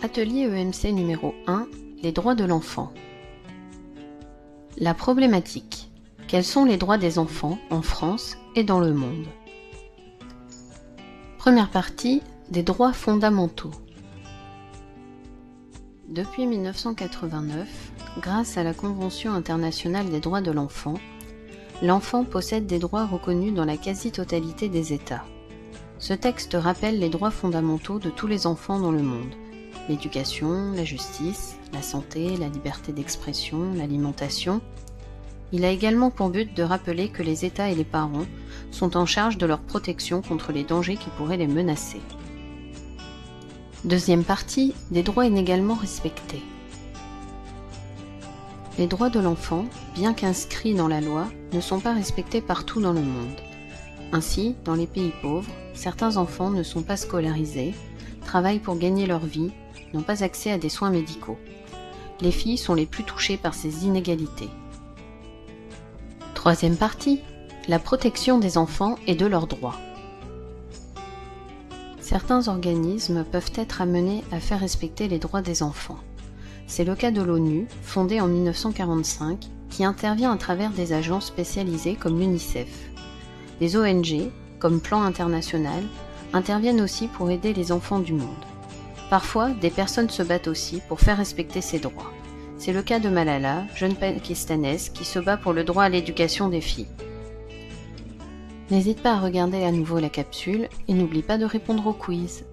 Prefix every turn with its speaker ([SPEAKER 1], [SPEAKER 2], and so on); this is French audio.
[SPEAKER 1] Atelier EMC numéro 1, les droits de l'enfant. La problématique. Quels sont les droits des enfants en France et dans le monde? Première partie, des droits fondamentaux. Depuis 1989, grâce à la Convention internationale des droits de l'enfant, l'enfant possède des droits reconnus dans la quasi-totalité des États. Ce texte rappelle les droits fondamentaux de tous les enfants dans le monde. L'éducation, la justice, la santé, la liberté d'expression, l'alimentation. Il a également pour but de rappeler que les États et les parents sont en charge de leur protection contre les dangers qui pourraient les menacer. Deuxième partie, des droits inégalement respectés. Les droits de l'enfant, bien qu'inscrits dans la loi, ne sont pas respectés partout dans le monde. Ainsi, dans les pays pauvres, certains enfants ne sont pas scolarisés, travaillent pour gagner leur vie, n'ont pas accès à des soins médicaux. Les filles sont les plus touchées par ces inégalités. Troisième partie, la protection des enfants et de leurs droits. Certains organismes peuvent être amenés à faire respecter les droits des enfants. C'est le cas de l'ONU, fondée en 1945, qui intervient à travers des agences spécialisées comme l'UNICEF. Des ONG, comme Plan International, interviennent aussi pour aider les enfants du monde. Parfois, des personnes se battent aussi pour faire respecter ces droits. C'est le cas de Malala, jeune pakistanaise qui se bat pour le droit à l'éducation des filles. N'hésite pas à regarder à nouveau la capsule et n'oublie pas de répondre au quiz.